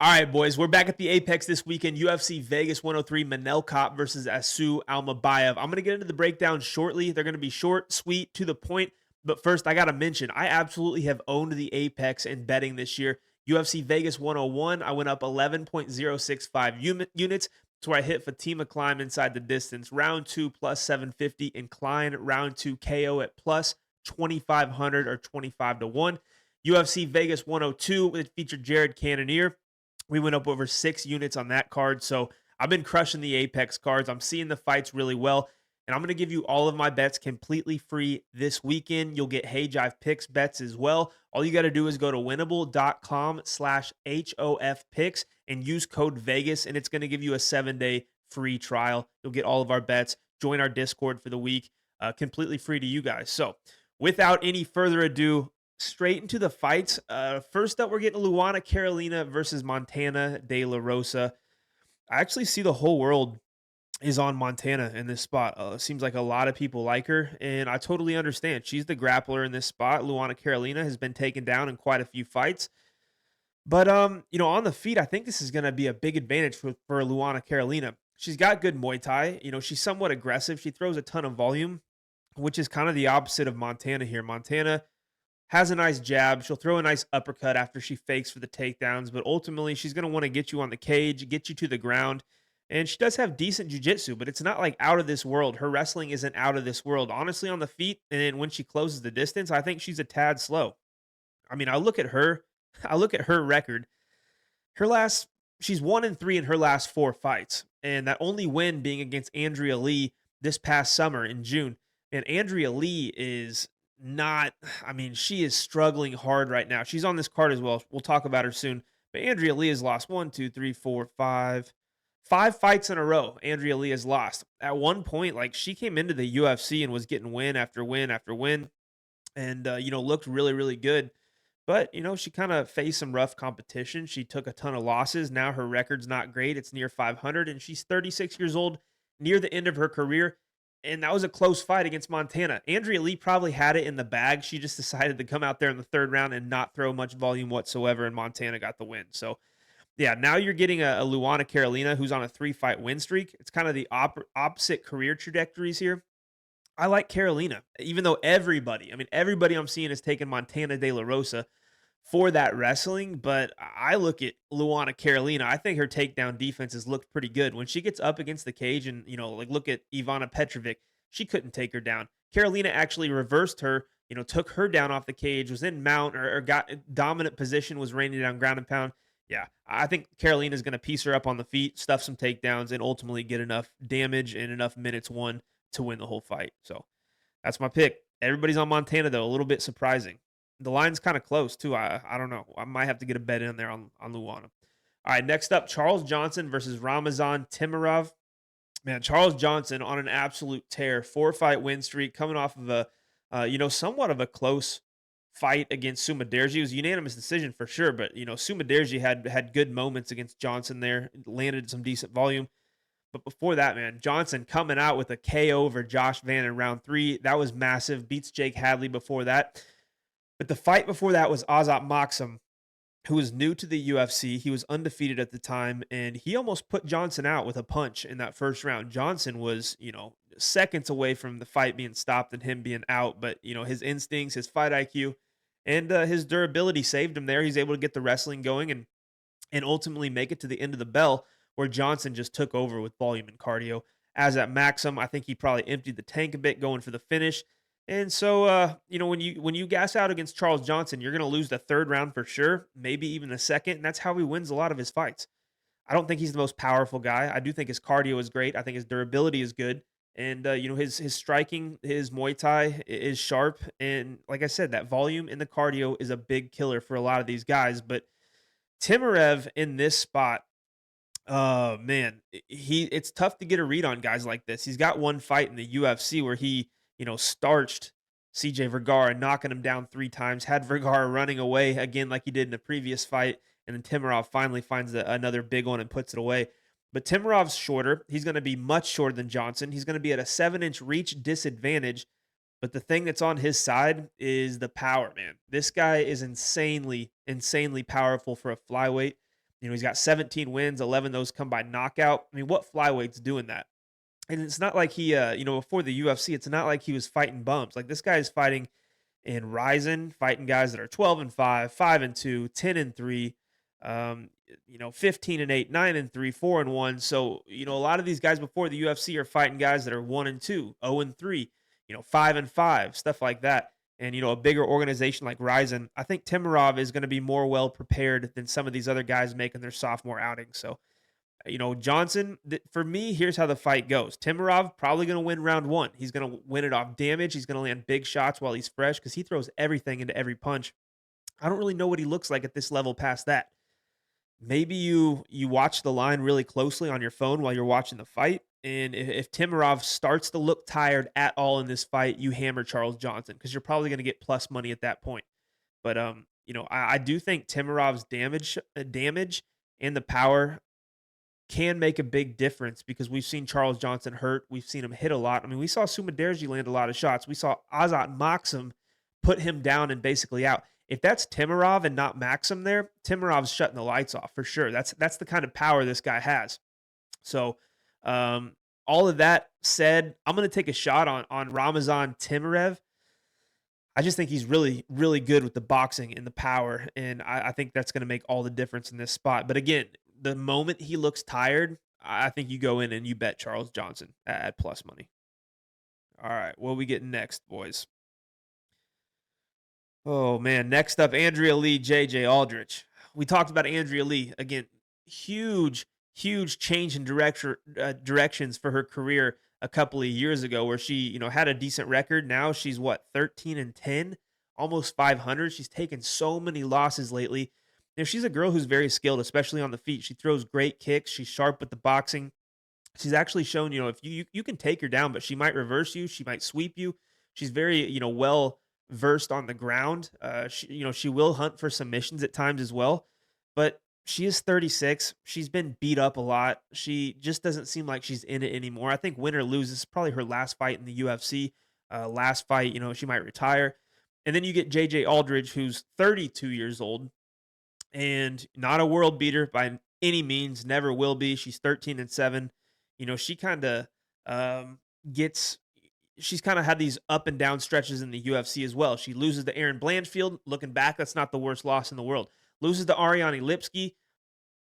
All right, boys, we're back at the Apex this weekend. UFC Vegas 103, Manel Kape versus Almabayev. I'm going to get into the breakdown shortly. They're going to be short, sweet, to the point. But first, I got to mention, I absolutely have owned the Apex in betting this year. UFC Vegas 101, I went up 11.065 units. That's where I hit Fatima Climb inside the distance. Round 2 plus 750, Incline. Round 2 KO at plus 2,500 or 25 to 1. UFC Vegas 102, it featured Jared Cannonier. We went up over 6 units on that card. So I've been crushing the Apex cards. I'm seeing the fights really well. And I'm going to give you all of my bets completely free this weekend. You'll get Hey Jive Picks bets as well. All you got to do is go to winnable.com/HOF picks and use code Vegas, and it's going to give you a 7-day free trial. You'll get all of our bets. Join our Discord for the week, completely free to you guys. So without any further ado, straight into the fights. First up, we're getting Luana Carolina versus Montana De La Rosa. I actually see the whole world is on Montana in this spot. Seems like a lot of people like her, and I totally understand. She's the grappler in this spot. Luana Carolina has been taken down in quite a few fights. But on the feet, I think this is going to be a big advantage for Luana Carolina. She's got good Muay Thai. She's somewhat aggressive. She throws a ton of volume, which is kind of the opposite of Montana here. Montana has a nice jab. She'll throw a nice uppercut after she fakes for the takedowns, but ultimately she's going to want to get you on the cage, get you to the ground. And she does have decent jiu-jitsu, but it's not like out of this world. Her wrestling isn't out of this world. Honestly, on the feet, and when she closes the distance, I think she's a tad slow. I mean, I look at her, I look at her record. Her last, she's 1-3 in her last 4 fights, and that only win being against Andrea Lee this past summer in June. And Andrea Lee is not, I mean, she is struggling hard right now. She's on this card as well. We'll talk about her soon. But Andrea Lee has lost 5 fights in a row. Andrea Lee has lost. At one point, like, she came into the UFC and was getting win after win after win, and looked really, really good. But she kind of faced some rough competition. She took a ton of losses. Now her record's not great. It's near 500, and she's 36 years old, near the end of her career. And that was a close fight against Montana. Andrea Lee probably had it in the bag. She just decided to come out there in the third round and not throw much volume whatsoever, and Montana got the win. So, yeah, now you're getting a Luana Carolina who's on a 3-fight win streak. It's kind of the opposite career trajectories here. I like Carolina, even though everybody I'm seeing is taking Montana De La Rosa for that wrestling. But I look at Luana Carolina. I think her takedown defense has looked pretty good. When she gets up against the cage and, like, look at Ivana Petrovic, she couldn't take her down. Carolina actually reversed her, took her down off the cage, was in mount or got dominant position, was raining down ground and pound. Yeah, I think Carolina's going to piece her up on the feet, stuff some takedowns, and ultimately get enough damage and enough minutes won to win the whole fight. So that's my pick. Everybody's on Montana, though. A little bit surprising. The line's kind of close, too. I don't know. I might have to get a bet in there on Luana. All right, next up, Charles Johnson versus Ramazan Temirov. Man, Charles Johnson on an absolute tear. 4-fight win streak, coming off of somewhat of a close fight against Sumaderji. It was a unanimous decision for sure, but, Sumaderji had good moments against Johnson there, landed some decent volume. But before that, man, Johnson coming out with a KO over Josh Van in round 3. That was massive. Beats Jake Hadley before that. But the fight before that was Azat Maksum, who was new to the UFC. He was undefeated at the time, and he almost put Johnson out with a punch in that first round. Johnson was, seconds away from the fight being stopped and him being out. But, his instincts, his fight IQ, and his durability saved him there. He's able to get the wrestling going and ultimately make it to the end of the bell, where Johnson just took over with volume and cardio. As at Maxim, I think he probably emptied the tank a bit going for the finish. And so, when you gas out against Charles Johnson, you're going to lose the third round for sure, maybe even the second, and that's how he wins a lot of his fights. I don't think he's the most powerful guy. I do think his cardio is great. I think his durability is good. And, his striking, his Muay Thai is sharp. And like I said, that volume in the cardio is a big killer for a lot of these guys. But Timorev in this spot, oh man, it's tough to get a read on guys like this. He's got one fight in the UFC where he, starched CJ Vergara, knocking him down 3 times, had Vergara running away again like he did in the previous fight, and then Timirov finally finds another big one and puts it away. But Timirov's shorter. He's going to be much shorter than Johnson. He's going to be at a 7-inch reach disadvantage. But the thing that's on his side is the power, man. This guy is insanely, insanely powerful for a flyweight. He's got 17 wins, 11 of those come by knockout. I mean, what flyweight's doing that? And it's not like he, before the UFC, it's not like he was fighting bums. Like this guy is fighting in Ryzen, fighting guys that are 12-5, 5-2, 10-3, 15-8, 9-3, 4-1. So, a lot of these guys before the UFC are fighting guys that are 1-2, 0-3, 5-5, stuff like that. And, a bigger organization like Ryzen, I think Temirov is going to be more well prepared than some of these other guys making their sophomore outing. So, Johnson, for me, here's how the fight goes. Temirov probably going to win round one. He's going to win it off damage. He's going to land big shots while he's fresh because he throws everything into every punch. I don't really know what he looks like at this level past that. Maybe you watch the line really closely on your phone while you're watching the fight. And if Temirov starts to look tired at all in this fight, you hammer Charles Johnson because you're probably going to get plus money at that point. But I do think Timirov's damage and the power can make a big difference because we've seen Charles Johnson hurt. We've seen him hit a lot. I mean, we saw Sumaderji land a lot of shots. We saw Azat Maxim put him down and basically out. If that's Temirov and not Maxim there, Timirov's shutting the lights off for sure. That's the kind of power this guy has. So, all of that said, I'm going to take a shot on Ramazan Timirev. I just think he's really, really good with the boxing and the power, and I think that's going to make all the difference in this spot. But again, the moment he looks tired, I think you go in and you bet Charles Johnson at plus money. All right, what are we getting next, boys? Oh, man. Next up, Andrea Lee, JJ Aldrich. We talked about Andrea Lee. Again, huge, huge change in directions for her career a couple of years ago where she, had a decent record. Now she's, 13-10, almost 500. She's taken so many losses lately. She's a girl who's very skilled, especially on the feet. She throws great kicks. She's sharp with the boxing. She's actually shown, if you can take her down, but she might reverse you. She might sweep you. She's very, well versed on the ground. She will hunt for submissions at times as well, but she is 36. She's been beat up a lot. She just doesn't seem like she's in it anymore. I think win or lose, this is probably her last fight in the UFC. Last fight, she might retire. And then you get JJ Aldrich, who's 32 years old and not a world beater by any means, never will be. She's 13-7. She kind of gets she's kind of had these up and down stretches in the UFC as well. She loses to Erin Blanchfield. Looking back, that's not the worst loss in the world. Loses to Ariane Lipski.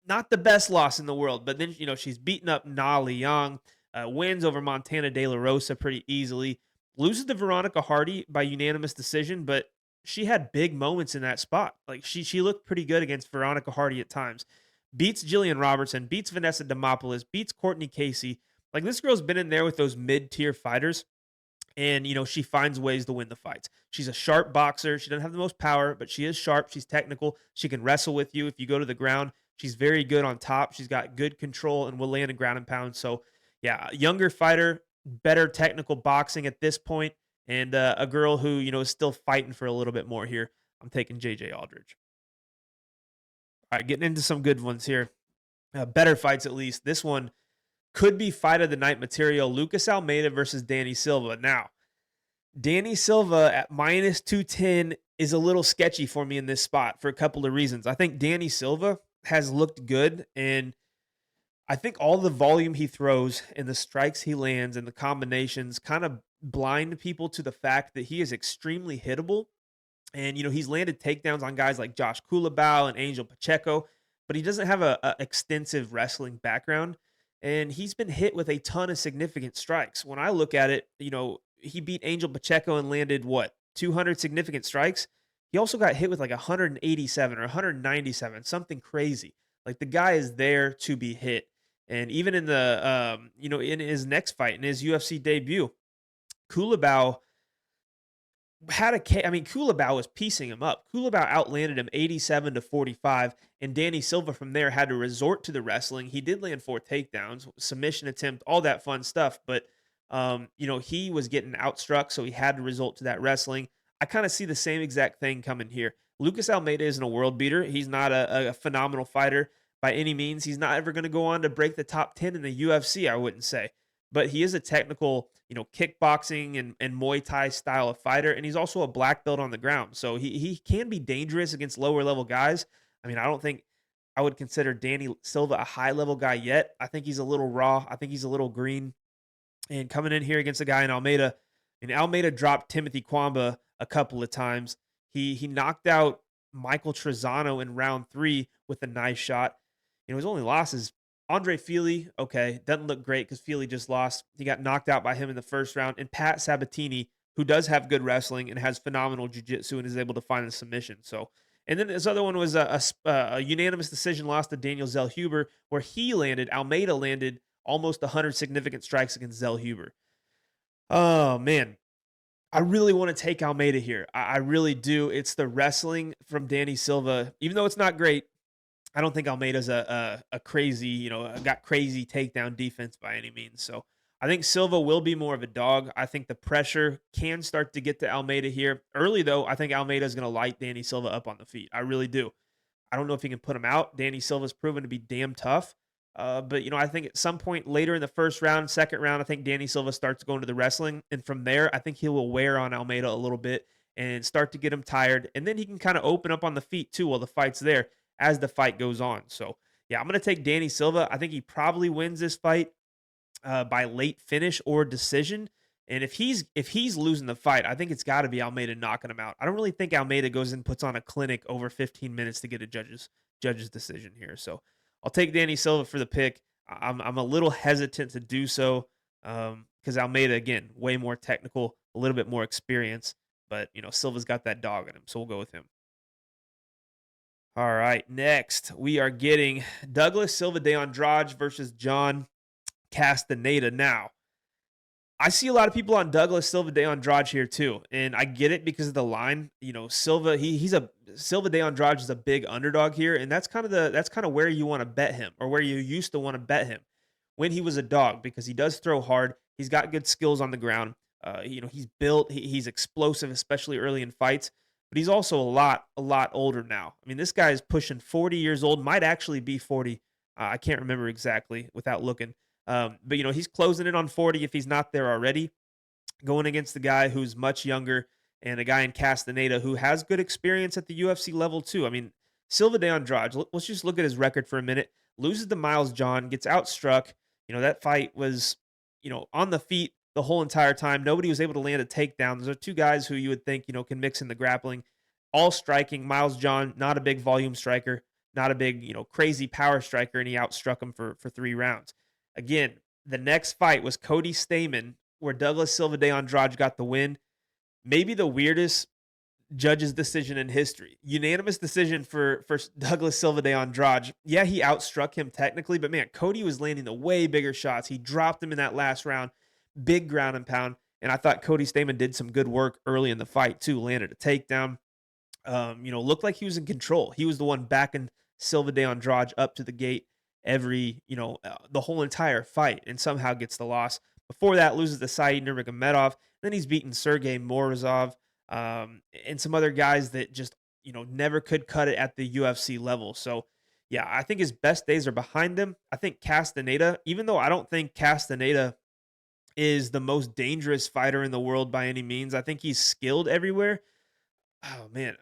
Not the best loss in the world, but then, she's beaten up Na Liang, wins over Montana De La Rosa pretty easily. Loses to Veronica Hardy by unanimous decision, but she had big moments in that spot. Like she looked pretty good against Veronica Hardy at times. Beats Jillian Robertson, beats Vanessa Demopoulos, beats Courtney Casey. Like this girl's been in there with those mid-tier fighters. And, she finds ways to win the fights. She's a sharp boxer. She doesn't have the most power, but she is sharp. She's technical. She can wrestle with you if you go to the ground. She's very good on top. She's got good control and will land a ground and pound. So, yeah, a younger fighter, better technical boxing at this point, and a girl who, is still fighting for a little bit more here. I'm taking JJ Aldrich. All right, getting into some good ones here. Better fights, at least. This one could be fight of the night material. Lucas Almeida versus Danny Silva. Now, Danny Silva at minus 210 is a little sketchy for me in this spot for a couple of reasons. I think Danny Silva has looked good, and I think all the volume he throws and the strikes he lands and the combinations kind of blind people to the fact that he is extremely hittable. And, he's landed takedowns on guys like Josh Kulabau and Angel Pacheco, but he doesn't have a extensive wrestling background. And he's been hit with a ton of significant strikes. When I look at it, he beat Angel Pacheco and landed 200 significant strikes. He also got hit with like 187 or 197, something crazy. Like the guy is there to be hit. And even in the, in his next fight, in his UFC debut, Kulabau Kulabau was piecing him up. Kulabau outlanded him 87-45, and Danny Silva from there had to resort to the wrestling. He did land 4 takedowns, submission attempt, all that fun stuff, but he was getting outstruck, so he had to resort to that wrestling. I kind of see the same exact thing coming here. Lucas Almeida isn't a world beater. He's not a phenomenal fighter by any means. He's not ever going to go on to break the top 10 in the UFC, I wouldn't say. But he is a technical, kickboxing and Muay Thai style of fighter, and he's also a black belt on the ground. So he can be dangerous against lower level guys. I mean, I would consider Danny Silva a high level guy yet. I think he's a little raw. I think he's a little green. And coming in here against a guy in Almeida, and Almeida dropped Timothy Kwamba a couple of times. He knocked out Michael Trezano in round 3 with a nice shot. His only loss is Andre Feely. Okay, doesn't look great because Feely just lost. He got knocked out by him in the first round. And Pat Sabatini, who does have good wrestling and has phenomenal jiu-jitsu and is able to find a submission. So, and then this other one was a unanimous decision loss to Daniel Zellhuber, where Almeida landed almost 100 significant strikes against Zellhuber. Oh, man. I really want to take Almeida here. I really do. It's the wrestling from Danny Silva. Even though it's not great, I don't think Almeida's a crazy, got crazy takedown defense by any means. So I think Silva will be more of a dog. I think the pressure can start to get to Almeida here. Early, though, I think Almeida is going to light Danny Silva up on the feet. I really do. I don't know if he can put him out. Danny Silva's proven to be damn tough. But I think at some point later in the first round, second round, I think Danny Silva starts going to the wrestling. And from there, I think he will wear on Almeida a little bit and start to get him tired. And then he can kind of open up on the feet too while the fight's there as the fight goes on. So, yeah, I'm going to take Danny Silva. I think he probably wins this fight by late finish or decision. And if he's losing the fight, I think it's got to be Almeida knocking him out. I don't really think Almeida goes and puts on a clinic over 15 minutes to get a judge's decision here. So I'll take Danny Silva for the pick. I'm a little hesitant to do so because Almeida, again, way more technical, a little bit more experience. But, Silva's got that dog in him, so we'll go with him. All right, next we are getting Douglas Silva de Andrade versus John Castaneda. Now, I see a lot of people on Douglas Silva de Andrade here too, and I get it because of the line. Silva Silva de Andrade is a big underdog here, and that's kind of where you want to bet him, or where you used to want to bet him when he was a dog, because he does throw hard. He's got good skills on the ground. He's built. He's explosive, especially early in fights. But he's also a lot older now. I mean, this guy is pushing 40 years old. Might actually be 40. I can't remember exactly without looking. But he's closing in on 40 if he's not there already, going against the guy who's much younger and a guy in Castaneda who has good experience at the UFC level too. I mean, Silva de Andrade, let's just look at his record for a minute. Loses to Miles John, gets outstruck. That fight was, on the feet the whole entire time. Nobody was able to land a takedown. Those are two guys who you would think, can mix in the grappling. All striking. Miles John, not a big volume striker, not a big, crazy power striker, and he outstruck him for 3 rounds. Again, the next fight was Cody Stamann, where Douglas Silva de Andrade got the win. Maybe the weirdest judge's decision in history. Unanimous decision for Douglas Silva de Andrade. Yeah, he outstruck him technically, but man, Cody was landing the way bigger shots. He dropped him in that last round. Big ground and pound. And I thought Cody Stamann did some good work early in the fight too. Landed a takedown. Looked like he was in control. He was the one backing Silva de Andrade up to the gate the whole entire fight, and somehow gets the loss. Before that, loses to Said Nurmagomedov. Then he's beaten Sergey Morozov and some other guys that just, never could cut it at the UFC level. So, yeah, I think his best days are behind him. I think Castaneda, even though I don't think Castaneda is the most dangerous fighter in the world by any means, I think he's skilled everywhere. Oh, man.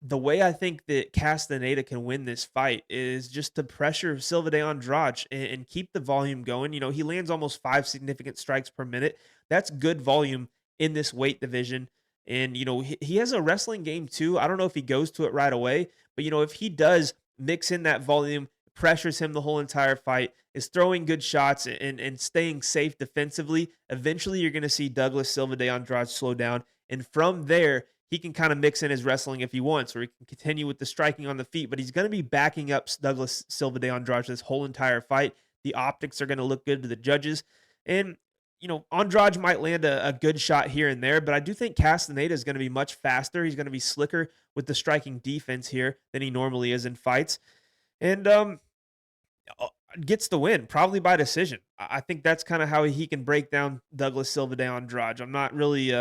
The way I think that Castaneda can win this fight is just to pressure Silva de Andrade and keep the volume going. He lands almost 5 significant strikes per minute. That's good volume in this weight division. And, he has a wrestling game too. I don't know if he goes to it right away, but, if he does mix in that volume, pressures him the whole entire fight, is throwing good shots and staying safe defensively, eventually you're going to see Douglas Silva de Andrade slow down. And from there, he can kind of mix in his wrestling if he wants, or he can continue with the striking on the feet, but he's going to be backing up Douglas Silva de Andrade this whole entire fight. The optics are going to look good to the judges. And, Andrade might land a good shot here and there, but I do think Castaneda is going to be much faster. He's going to be slicker with the striking defense here than he normally is in fights. And gets the win, probably by decision. I think that's kind of how he can break down Douglas Silva de Andrade. I'm not really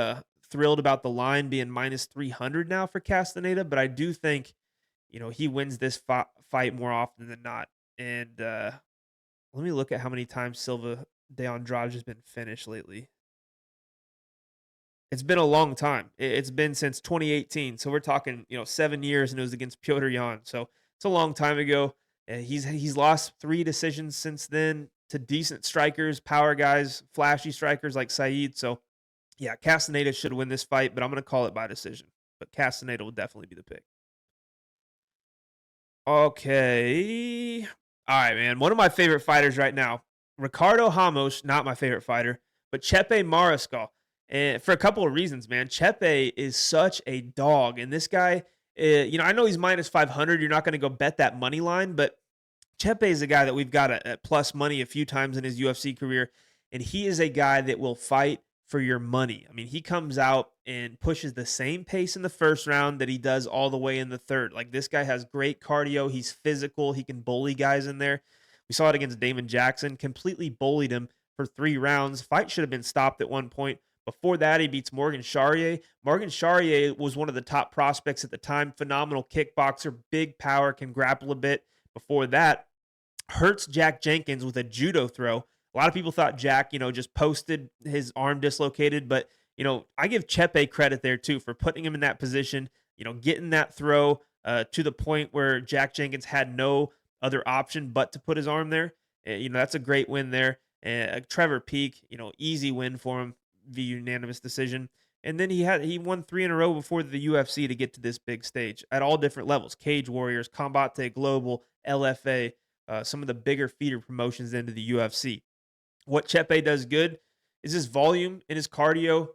thrilled about the line being minus 300 now for Castaneda, but I do think, he wins this fight more often than not. And let me look at how many times Silva de Andrade has been finished lately. It's been a long time. It's been since 2018. So we're talking, 7 years, and it was against Piotr Jan. So it's a long time ago. He's lost 3 decisions since then to decent strikers, power guys, flashy strikers like Saeed. So yeah, Castaneda should win this fight, but I'm gonna call it by decision. But Castaneda will definitely be the pick. Okay. All right, man. One of my favorite fighters right now, Ricardo Ramos, not my favorite fighter, but Chepe Mariscal. And for a couple of reasons, man. Chepe is such a dog. And this guy, I know he's minus 500. You're not going to go bet that money line, but Chepe is a guy that we've got at plus money a few times in his UFC career, and he is a guy that will fight for your money. I mean, he comes out and pushes the same pace in the first round that he does all the way in the third. Like, this guy has great cardio. He's physical. He can bully guys in there. We saw it against Damon Jackson, completely bullied him for 3 rounds. Fight should have been stopped at one point. Before that, he beats Morgan Charrier. Morgan Charrier was one of the top prospects at the time. Phenomenal kickboxer, big power, can grapple a bit. Before that, hurts Jack Jenkins with a judo throw. A lot of people thought Jack, just posted his arm dislocated, but, I give Chepe credit there too for putting him in that position, getting that throw to the point where Jack Jenkins had no other option but to put his arm there. That's a great win there. Trevor Peak, easy win for him via unanimous decision. And then he won 3 in a row before the UFC to get to this big stage at all different levels. Cage Warriors, Combate Global, LFA, some of the bigger feeder promotions into the UFC. What Chepe does good is his volume and his cardio.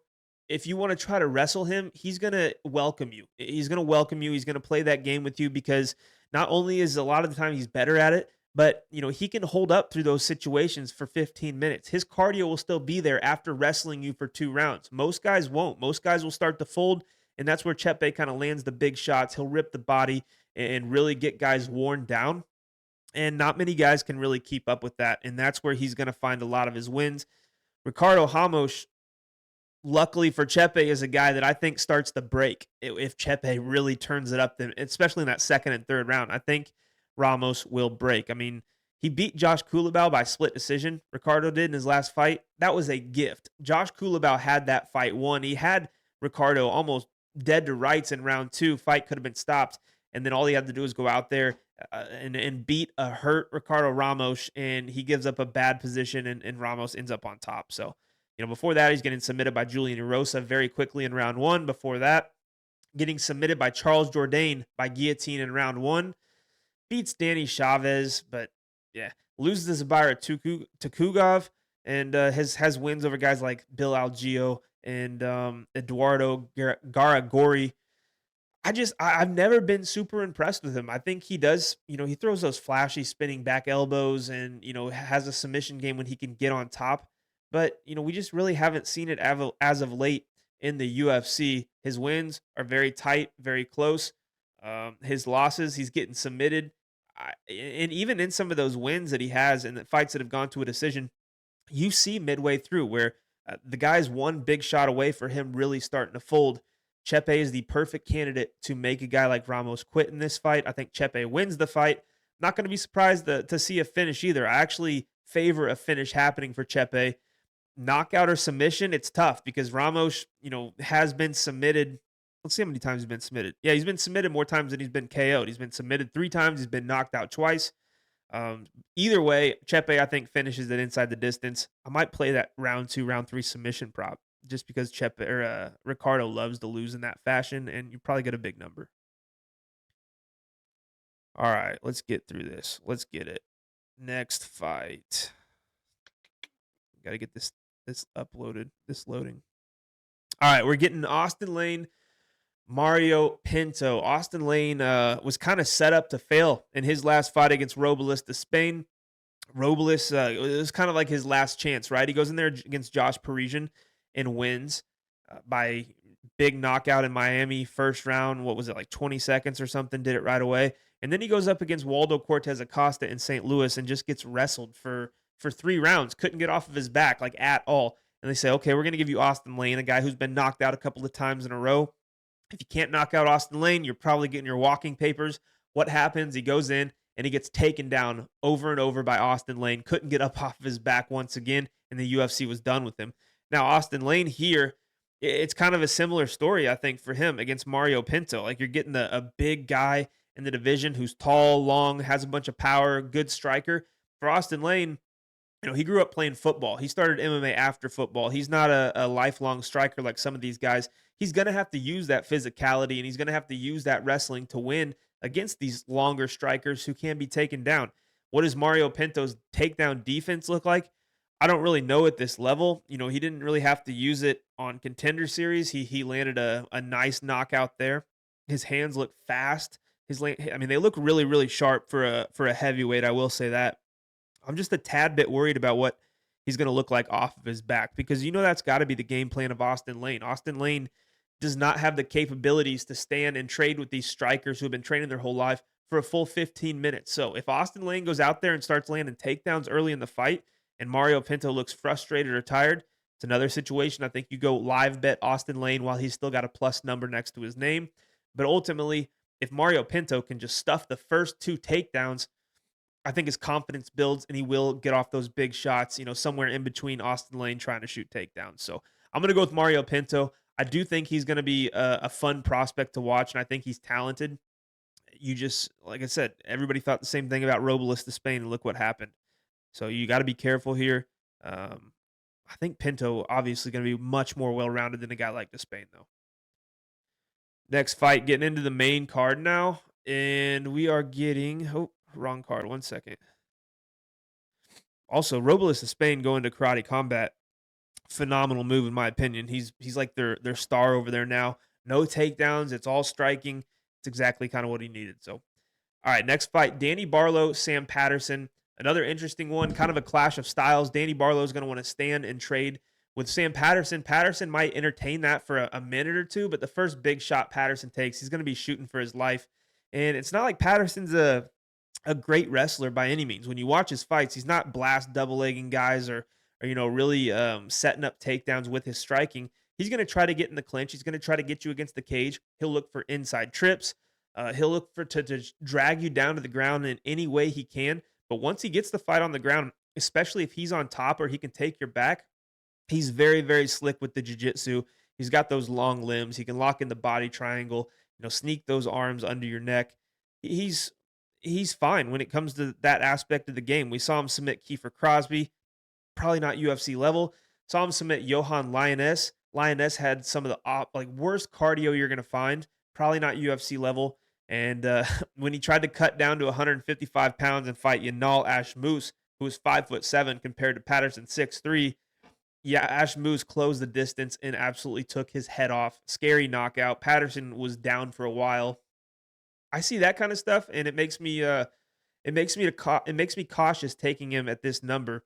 If you want to try to wrestle him, he's going to welcome you. He's going to welcome you. He's going to play that game with you because not only is a lot of the time he's better at it, but he can hold up through those situations for 15 minutes. His cardio will still be there after wrestling you for 2 rounds. Most guys won't. Most guys will start to fold, and that's where Chepe kind of lands the big shots. He'll rip the body and really get guys worn down. And not many guys can really keep up with that. And that's where he's going to find a lot of his wins. Ricardo Ramos, luckily for Chepe, is a guy that I think starts to break if Chepe really turns it up, especially in that second and third round. I think Ramos will break. I mean, he beat Josh Kulabau by split decision. Ricardo did in his last fight. That was a gift. Josh Kulabau had that fight won. He had Ricardo almost dead to rights in round 2. Fight could have been stopped. And then all he had to do was go out there and beat a hurt Ricardo Ramos, and he gives up a bad position, and Ramos ends up on top. So, before that, he's getting submitted by Julian Erosa very quickly in round 1. Before that, getting submitted by Charles Jourdain by guillotine in round 1. Beats Danny Chavez, but yeah, loses to Zabira Tukugov, and has wins over guys like Bill Algeo and Eduardo Garagori. I've never been super impressed with him. I think he does, he throws those flashy spinning back elbows and, has a submission game when he can get on top. But, we just really haven't seen it as of late in the UFC. His wins are very tight, very close. His losses, he's getting submitted. And even in some of those wins that he has and the fights that have gone to a decision, you see midway through where the guy's one big shot away for him really starting to fold. Chepe is the perfect candidate to make a guy like Ramos quit in this fight. I think Chepe wins the fight. Not going to be surprised to see a finish either. I actually favor a finish happening for Chepe. Knockout or submission, it's tough because Ramos, has been submitted. Let's see how many times he's been submitted. Yeah, he's been submitted more times than he's been KO'd. He's been submitted 3 times. He's been knocked out twice. Either way, Chepe, I think, finishes it inside the distance. I might play that round 2, round 3 submission prop just because Ricardo loves to lose in that fashion, and you probably get a big number. All right, let's get through this. Let's get it. Next fight. Got to get this uploaded, this loading. All right, we're getting Austin Lane, Mario Pinto. Austin Lane was kind of set up to fail in his last fight against Robles de Spain. Robles, it was kind of like his last chance, right? He goes in there against Josh Parisian and wins by big knockout in Miami, first round. What was it, like 20 seconds or something? Did it right away. And then he goes up against Waldo Cortez Acosta in St. Louis and just gets wrestled for 3 rounds. Couldn't get off of his back, like, at all. And they say, okay, we're going to give you Austin Lane, a guy who's been knocked out a couple of times in a row. If you can't knock out Austin Lane, you're probably getting your walking papers. What happens? He goes in and he gets taken down over and over by Austin Lane. Couldn't get up off of his back once again, and the UFC was done with him. Now, Austin Lane here, it's kind of a similar story, I think, for him against Mario Pinto. Like, you're getting a big guy in the division who's tall, long, has a bunch of power, good striker. For Austin Lane, he grew up playing football. He started MMA after football. He's not a lifelong striker like some of these guys. He's going to have to use that physicality and he's going to have to use that wrestling to win against these longer strikers who can be taken down. What does Mario Pinto's takedown defense look like? I don't really know at this level. He didn't really have to use it on Contender Series. He landed a nice knockout there. His hands look fast. They look really, really sharp for a heavyweight. I will say that. I'm just a tad bit worried about what he's going to look like off of his back because that's got to be the game plan of Austin Lane. Austin Lane does not have the capabilities to stand and trade with these strikers who have been training their whole life for a full 15 minutes. So if Austin Lane goes out there and starts landing takedowns early in the fight and Mario Pinto looks frustrated or tired, it's another situation. I think you go live bet Austin Lane while he's still got a plus number next to his name. But ultimately, if Mario Pinto can just stuff the first 2 takedowns, I think his confidence builds and he will get off those big shots, somewhere in between Austin Lane trying to shoot takedowns. So I'm going to go with Mario Pinto. I do think he's going to be a fun prospect to watch, and I think he's talented. Like I said, everybody thought the same thing about Robles to Spain, and look what happened. So you got to be careful here. I think Pinto obviously going to be much more well-rounded than a guy like Despain, though. Next fight, getting into the main card now, and we are getting wrong card. 1 second. Also, Robles to Spain going to Karate Combat. Phenomenal move, in my opinion. He's like their star over there now. No takedowns. It's all striking. It's exactly kind of what he needed. So, all right, next fight, Danny Barlow, Sam Patterson. Another interesting one, kind of a clash of styles. Danny Barlow is going to want to stand and trade with Sam Patterson. Patterson might entertain that for a minute or two, but the first big shot Patterson takes, he's going to be shooting for his life. And it's not like Patterson's a great wrestler by any means. When you watch his fights, he's not blast double-legging guys or really setting up takedowns with his striking. He's going to try to get in the clinch. He's going to try to get you against the cage. He'll look for inside trips. He'll look for to drag you down to the ground in any way he can. But once he gets the fight on the ground, especially if he's on top or he can take your back, he's very, very slick with the jiu-jitsu. He's got those long limbs. He can lock in the body triangle, sneak those arms under your neck. He's fine when it comes to that aspect of the game. We saw him submit Kiefer Crosby, probably not UFC level. Saw him submit Johan Lioness. Lioness had some of the worst cardio you're going to find, probably not UFC level. And when he tried to cut down to 155 pounds and fight Yanal Ashmoose, who was 5'7" compared to Patterson 6'3", Ashmoose closed the distance and absolutely took his head off. Scary knockout. Patterson was down for a while. I see that kind of stuff, and it makes me cautious taking him at this number.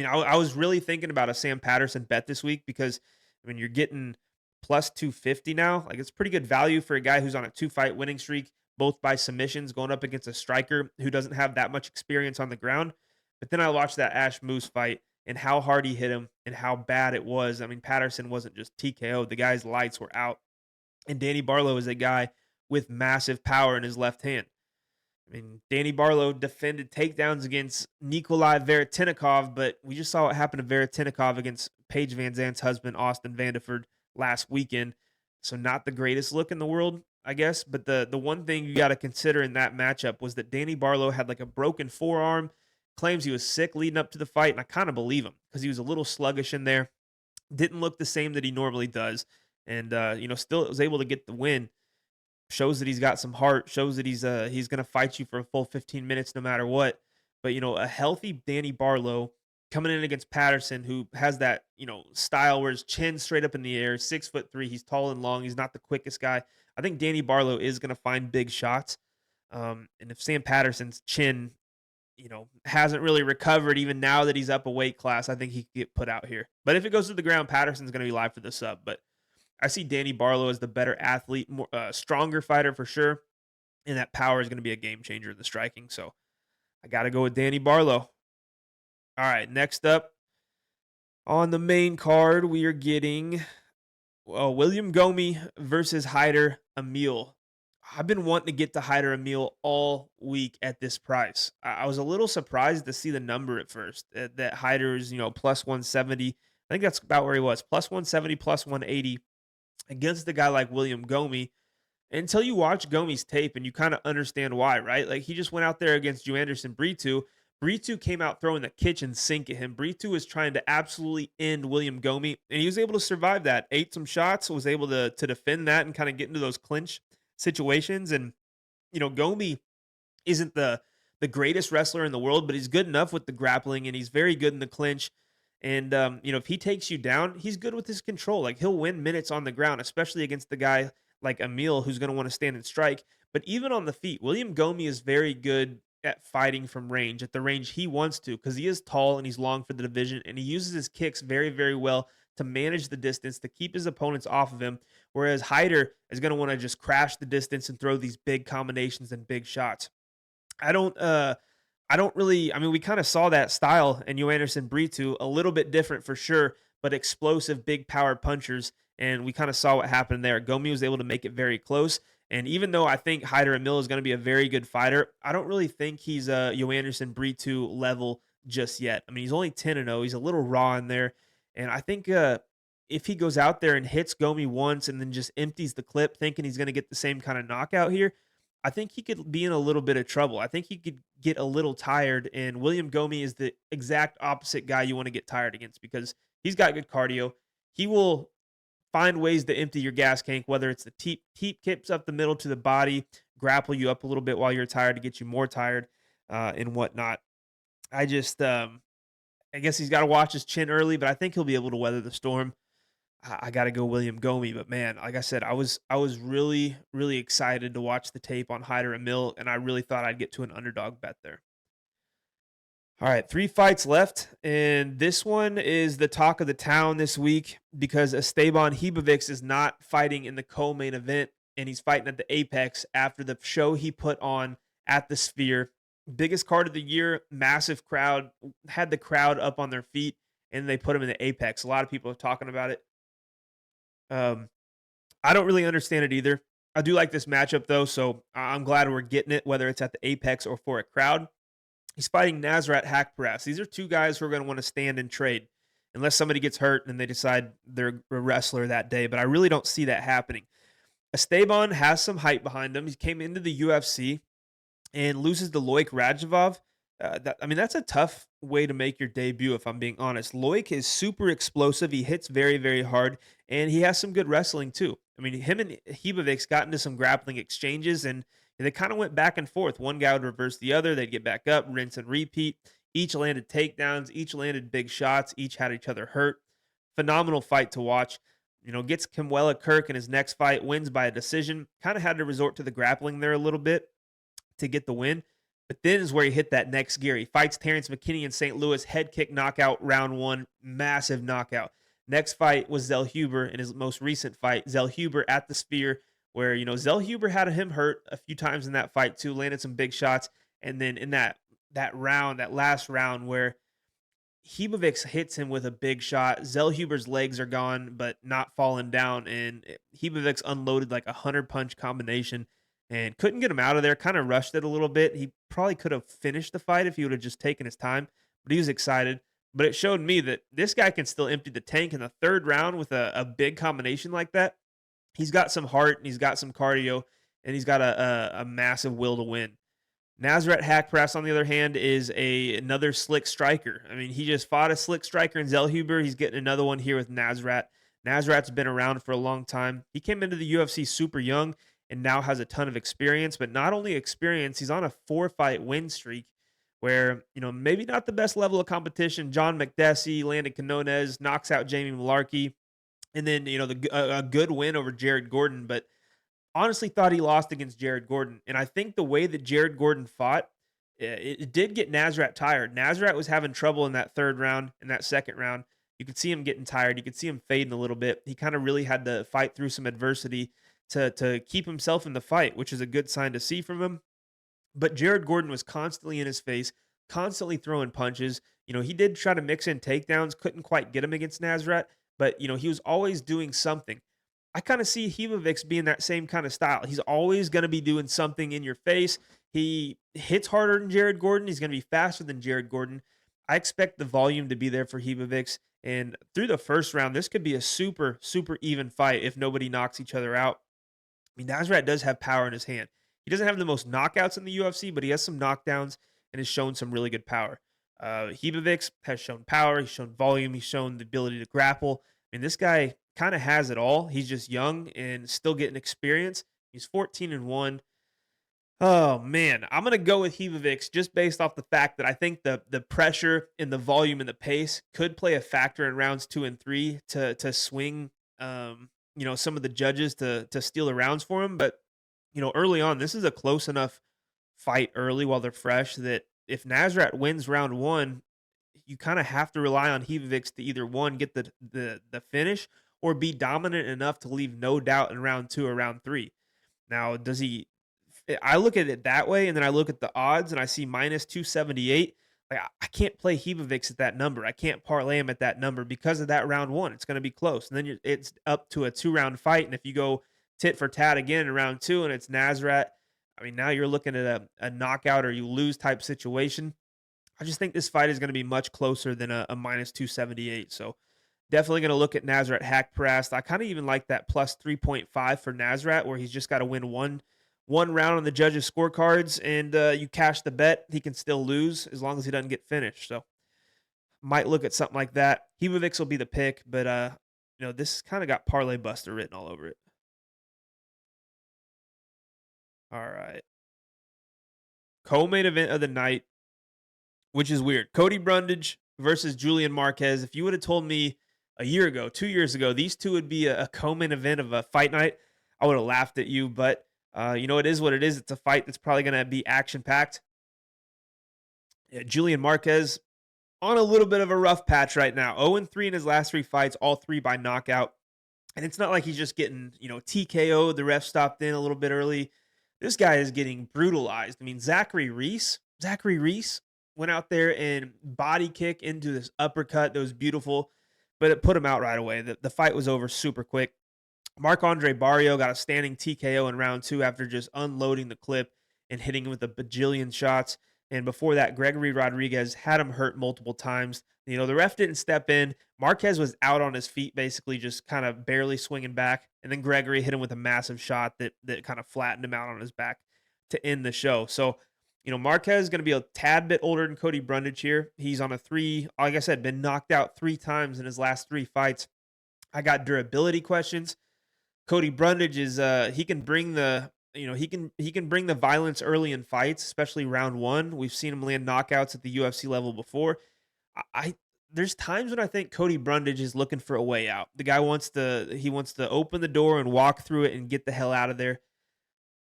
I was really thinking about a Sam Patterson bet this week because you're getting plus 250 now. Like, it's pretty good value for a guy who's on a 2-fight winning streak, both by submissions, going up against a striker who doesn't have that much experience on the ground. But then I watched that Ashmoose fight and how hard he hit him and how bad it was. Patterson wasn't just TKO. The guy's lights were out. And Danny Barlow is a guy with massive power in his left hand. Danny Barlow defended takedowns against Nikolai Veretinikov, but we just saw what happened to Veretinikov against Paige Van Zandt's husband, Austin Vandeford, last weekend. So not the greatest look in the world, I guess. But the one thing you got to consider in that matchup was that Danny Barlow had like a broken forearm, claims he was sick leading up to the fight, and I kind of believe him because he was a little sluggish in there. Didn't look the same that he normally does. And, still was able to get the win. Shows that he's got some heart, shows that he's going to fight you for a full 15 minutes no matter what. But, a healthy Danny Barlow coming in against Patterson, who has that, style where his chin's straight up in the air, 6'3", he's tall and long, he's not the quickest guy. I think Danny Barlow is going to find big shots. And if Sam Patterson's chin, hasn't really recovered even now that he's up a weight class, I think he could get put out here. But if it goes to the ground, Patterson's going to be live for the sub. But I see Danny Barlow as the better athlete, more stronger fighter for sure, and that power is going to be a game changer in the striking. So I got to go with Danny Barlow. All right, next up on the main card, we are getting William Gomis versus Haider Amil. I've been wanting to get to Haider Amil all week at this price. I was a little surprised to see the number at first, that Haider is, plus 170. I think that's about where he was, plus 170, plus 180. Against a guy like William Gomis. until you watch Gomi's tape and you kind of understand why, right? Like he just went out there against Joanderson Brito. Brito came out throwing the kitchen sink at him. Brito was trying to absolutely end William Gomi, and he was able to survive that. Ate some shots, was able to defend that and kind of get into those clinch situations. And Gomi isn't the greatest wrestler in the world, but he's good enough with the grappling and he's very good in the clinch. And if he takes you down, he's good with his control. Like he'll win minutes on the ground, especially against the guy like Amil, who's going to want to stand and strike. But even on the feet, William Gomi is very good at fighting from range, at the range he wants to, because he is tall and he's long for the division, and he uses his kicks very, very well to manage the distance, to keep his opponents off of him. Whereas Hyder is going to want to just crash the distance and throw these big combinations and big shots. I don't I don't really, I mean, we kind of saw that style in Joanderson Brito, a little bit different for sure, but explosive big power punchers, and we kind of saw what happened there. Gomi was able to make it very close. And even though I think Hyder Amil is going to be a very good fighter, I don't really think he's a Joanderson Brito level just yet. I mean, he's only 10-0. He's a little raw in there. And I think if he goes out there and hits Gomi once and then just empties the clip thinking he's going to get the same kind of knockout here, I think he could be in a little bit of trouble. I think he could get a little tired, and William Gomi is the exact opposite guy you want to get tired against because he's got good cardio. He will find ways to empty your gas tank, whether it's the teep kicks up the middle to the body, grapple you up a little bit while you're tired to get you more tired, and whatnot. I guess he's got to watch his chin early, but I think he'll be able to weather the storm. I got to go William Gomi, but man, like I said, I was really really excited to watch the tape on Hyder and Mill, and I really thought I'd get to an underdog bet there. All right, 3 fights left, and this one is the talk of the town this week because Esteban Ribovics is not fighting in the co-main event, and he's fighting at the Apex after the show he put on at the Sphere. Biggest card of the year, massive crowd, had the crowd up on their feet, and they put him in the Apex. A lot of people are talking about it. Um, I don't really understand it either. I do like this matchup though, so I'm glad we're getting it, whether it's at the Apex or for a crowd. He's fighting Nasrat Haqparast. These are two guys who are going to want to stand and trade unless somebody gets hurt and they decide they're a wrestler that day, but I really don't see that happening. Esteban has some hype behind him. He came into the UFC and loses to Loic Radzhabov. That's a tough way to make your debut, if I'm being honest. Loic is super explosive. He hits very, very hard, and he has some good wrestling too. I mean, him and Ribovics got into some grappling exchanges, and they kind of went back and forth. One guy would reverse the other. They'd get back up, rinse and repeat. Each landed takedowns. Each landed big shots. Each had each other hurt. Phenomenal fight to watch. Gets Kimwella Kirk in his next fight, wins by a decision. Kind of had to resort to the grappling there a little bit to get the win. But then is where he hit that next gear. He fights Terrence McKinney in St. Louis, head kick knockout, round 1, massive knockout. Next fight was Zell Huber in his most recent fight. Zell Huber at the Sphere, where, Zell Huber had him hurt a few times in that fight too, landed some big shots. And then in that last round where Ribovics hits him with a big shot, Zell Huber's legs are gone, but not falling down. And Ribovics unloaded like a 100-punch combination and couldn't get him out of there, kind of rushed it a little bit. He probably could have finished the fight if he would have just taken his time, but he was excited. But it showed me that this guy can still empty the tank in the third round with a big combination like that. He's got some heart, and he's got some cardio, and he's got a massive will to win. Nasrat Haqparast, on the other hand, is another slick striker. I mean, he just fought a slick striker in Zell Huber. He's getting another one here with Nasrat. Nasrat's been around for a long time. He came into the UFC super young and now has a ton of experience, but not only experience, he's on a 4-fight win streak where, maybe not the best level of competition. John McDessie, Landon Quinones, knocks out Jamie Malarkey, and then, a good win over Jared Gordon, but honestly thought he lost against Jared Gordon. And I think the way that Jared Gordon fought, it did get Nasrat tired. Nasrat was having trouble in that third round, in that second round. You could see him getting tired. You could see him fading a little bit. He kind of really had to fight through some adversity to keep himself in the fight, which is a good sign to see from him. But Jared Gordon was constantly in his face, constantly throwing punches. He did try to mix in takedowns, couldn't quite get him against Nasrat, but he was always doing something. I kind of see Ribovics being that same kind of style. He's always going to be doing something in your face. He hits harder than Jared Gordon. He's going to be faster than Jared Gordon. I expect the volume to be there for Ribovics. And through the first round, this could be a super, super even fight if nobody knocks each other out. I mean, Nasrat does have power in his hand. He doesn't have the most knockouts in the UFC, but he has some knockdowns and has shown some really good power. Ribovics has shown power. He's shown volume. He's shown the ability to grapple. I mean, this guy kind of has it all. He's just young and still getting experience. He's 14-1. Oh man, I'm gonna go with Ribovics just based off the fact that I think the pressure and the volume and the pace could play a factor in rounds 2 and 3 to swing some of the judges to steal the rounds for him. But early on, this is a close enough fight early while they're fresh that if Nasrat wins round one, you kind of have to rely on Ribovics to either one get the finish or be dominant enough to leave no doubt in round two or round three. Now, does he I look at it that way, and then I look at the odds, and I see minus 278. Like, I can't play Ribovics at that number. I can't parlay him at that number because of that round one. It's going to be close. And then it's up to a 2-round fight. And if you go tit for tat again in round two and it's Nasrat, I mean, now you're looking at a knockout or you lose type situation. I just think this fight is going to be much closer than a minus 278. So definitely going to look at Nasrat Haqparast. I kind of even like that plus 3.5 for Nasrat, where he's just got to win one round on the judges' scorecards, and you cash the bet. He can still lose as long as he doesn't get finished. So might look at something like that. Ribovics will be the pick, but this kind of got parlay buster written all over it. All right, co-main event of the night, which is weird. Cody Brundage versus Julian Marquez. If you would have told me a year ago, 2 years ago, these two would be a co-main event of a fight night, I would have laughed at you. But it is what it is. It's a fight that's probably going to be action-packed. Yeah, Julian Marquez on a little bit of a rough patch right now. 0-3 in his last three fights, all three by knockout. And it's not like he's just getting, TKO'd. The ref stopped in a little bit early. This guy is getting brutalized. I mean, Zachary Reese went out there and body kick into this uppercut that was beautiful, but it put him out right away. The fight was over super quick. Marc-Andre Barrio got a standing TKO in round two after just unloading the clip and hitting him with a bajillion shots. And before that, Gregory Rodriguez had him hurt multiple times. The ref didn't step in. Marquez was out on his feet, basically just kind of barely swinging back. And then Gregory hit him with a massive shot that kind of flattened him out on his back to end the show. So, Marquez is going to be a tad bit older than Cody Brundage here. He's on like I said, been knocked out 3 times in his last 3 fights. I got durability questions. Cody Brundage is he can bring the he can bring the violence early in fights, especially round one. We've seen him land knockouts at the UFC level before. There's times when I think Cody Brundage is looking for a way out. The guy wants to open the door and walk through it and get the hell out of there.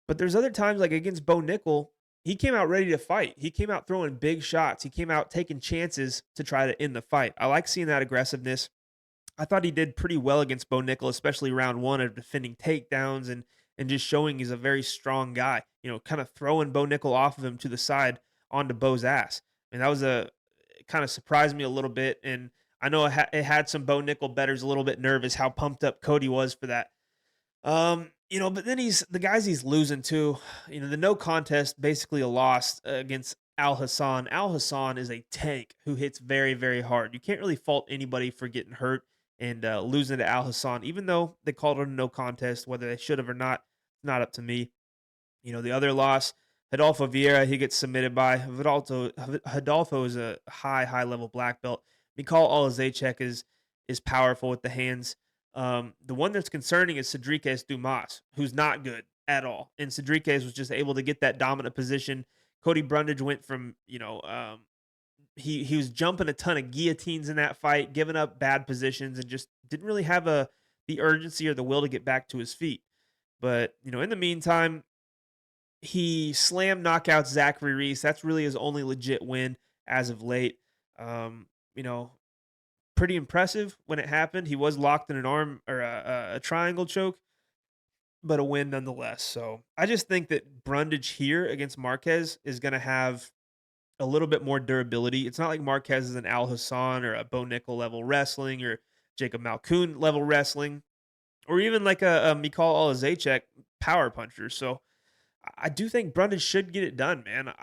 But there's other times, like against Bo Nickel, he came out ready to fight. He came out throwing big shots. He came out taking chances to try to end the fight. I like seeing that aggressiveness. I thought he did pretty well against Bo Nickel, especially round one of defending takedowns and just showing he's a very strong guy. Kind of throwing Bo Nickel off of him to the side onto Bo's ass. And that was it kind of surprised me a little bit. And I know it had some Bo Nickel bettors a little bit nervous how pumped up Cody was for that. But then the guys he's losing to, the no contest, basically a loss against Al Hassan. Al Hassan is a tank who hits very, very hard. You can't really fault anybody for getting hurt and losing to Al Hassan, even though they called it a no contest, whether they should have or not, not up to me. The other loss, Rodolfo Vieira, he gets submitted by Rodolfo is a high level black belt. Mikhail Alzaechek is powerful with the hands. The one that's concerning is Cedriques Dumas, who's not good at all. And Cedriques was just able to get that dominant position. Cody Brundage went from, he was jumping a ton of guillotines in that fight, giving up bad positions, and just didn't really have the urgency or the will to get back to his feet. But, in the meantime, he slam knockouts Zachary Reese. That's really his only legit win as of late. Pretty impressive when it happened. He was locked in an arm or a triangle choke, but a win nonetheless. So I just think that Brundage here against Marquez is going to have a little bit more durability. It's not like Marquez is an Al Hassan or a Bo Nickel level wrestling or Jacob Malkoun level wrestling, or even like a Mikhail Alzaechek power puncher. So I do think Brundage should get it done, man.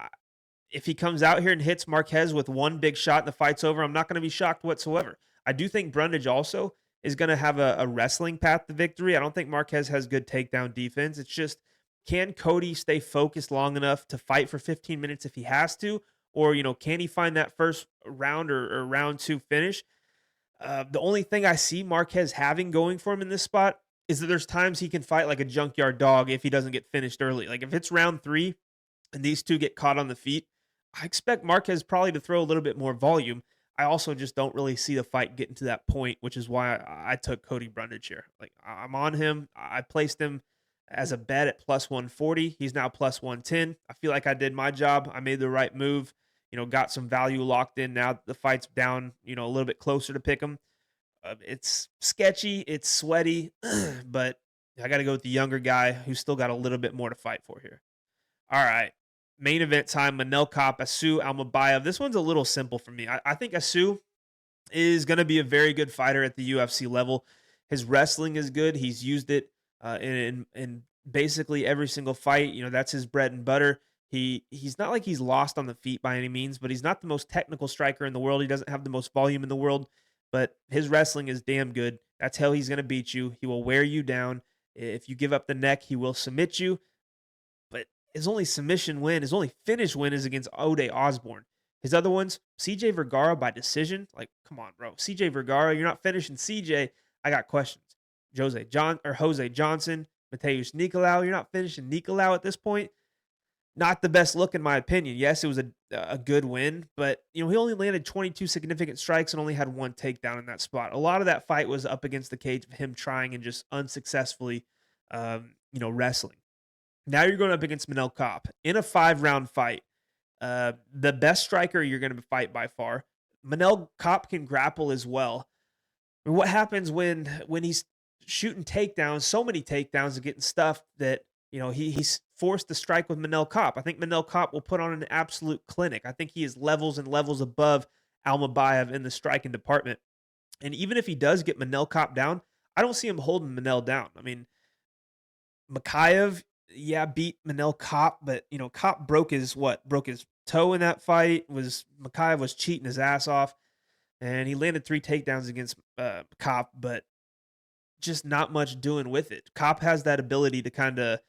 If he comes out here and hits Marquez with one big shot and the fight's over, I'm not going to be shocked whatsoever. I do think Brundage also is going to have a wrestling path to victory. I don't think Marquez has good takedown defense. It's just, can Cody stay focused long enough to fight for 15 minutes if he has to? Or, can he find that first round or round two finish? The only thing I see Marquez having going for him in this spot is that there's times he can fight like a junkyard dog if he doesn't get finished early. Like if it's round three and these two get caught on the feet, I expect Marquez probably to throw a little bit more volume. I also just don't really see the fight getting to that point, which is why I took Cody Brundage here. Like I'm on him. I placed him as a bet at plus 140. He's now plus 110. I feel like I did my job. I made the right move. Got some value locked in. Now the fight's down, a little bit closer to pick him. It's sketchy. It's sweaty, but I got to go with the younger guy who's still got a little bit more to fight for here. All right. Main event time, Manel Kape, Asu Almabayev. This one's a little simple for me. I think Asu is going to be a very good fighter at the UFC level. His wrestling is good. He's used it in basically every single fight. That's his bread and butter. He's not like he's lost on the feet by any means, but he's not the most technical striker in the world. He doesn't have the most volume in the world, but his wrestling is damn good. That's how he's going to beat you. He will wear you down. If you give up the neck, he will submit you. But his only submission win, his only finish win is against Ode Osborne. His other ones, CJ Vergara by decision. Like, come on, bro. CJ Vergara, you're not finishing CJ. I got questions. Jose Johnson, Mateus Nicolau, you're not finishing Nicolau at this point. Not the best look in my opinion. Yes, it was a good win, but he only landed 22 significant strikes and only had one takedown in that spot. A lot of that fight was up against the cage of him trying and just unsuccessfully, wrestling. Now you're going up against Manel Kape in a 5-round fight. The best striker you're going to fight by far. Manel Kape can grapple as well. And what happens when he's shooting takedowns, so many takedowns and getting stuffed that he's forced to strike with Manel Kape. I think Manel Kape will put on an absolute clinic. I think he is levels and levels above Almabayev in the striking department. And even if he does get Manel Kape down, I don't see him holding Manel down. I mean, Makayev, beat Manel Kape, but Kape broke his toe in that fight. Makayev was cheating his ass off, and he landed 3 takedowns against Kape, but just not much doing with it. Kape has that ability to kind of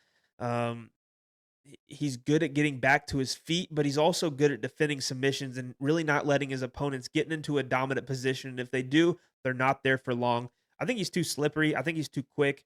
he's good at getting back to his feet, but he's also good at defending submissions and really not letting his opponents get into a dominant position. And if they do, they're not there for long. I think he's too slippery. I think he's too quick.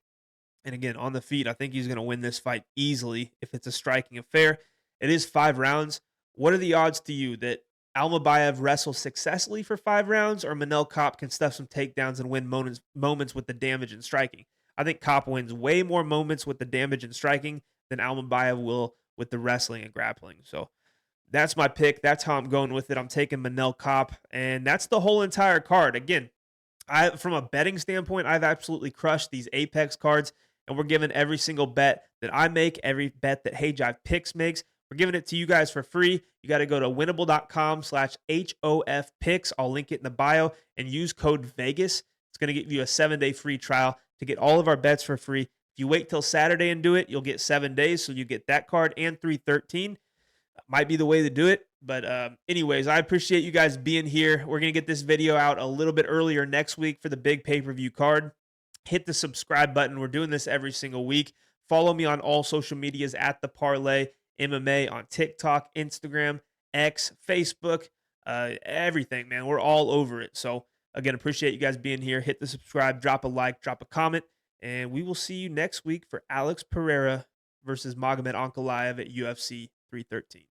And again, on the feet, I think he's going to win this fight easily if it's a striking affair. It is 5 rounds. What are the odds to you that Almabayev wrestles successfully for 5 rounds, or Manel Kape can stuff some takedowns and win moments with the damage and striking? I think Kape wins way more moments with the damage and striking than Almabayev will with the wrestling and grappling. So that's my pick. That's how I'm going with it. I'm taking Manel Kape, and that's the whole entire card. Again, from a betting standpoint, I've absolutely crushed these Apex cards, and we're giving every single bet that I make, every bet that Hey Jive Picks makes. We're giving it to you guys for free. You got to go to Winible.com/HOF Picks. I'll link it in the bio and use code VEGAS. It's going to give you a 7-day free trial to get all of our bets for free. If you wait till Saturday and do it, you'll get 7 days. So you get that card and 313. Might be the way to do it. But anyways, I appreciate you guys being here. We're going to get this video out a little bit earlier next week for the big pay-per-view card. Hit the subscribe button. We're doing this every single week. Follow me on all social medias at The Parlay MMA on TikTok, Instagram, X, Facebook, everything, man. We're all over it. So, again, appreciate you guys being here. Hit the subscribe, drop a like, drop a comment, and we will see you next week for Alex Pereira versus Magomed Ankalaev at UFC 313.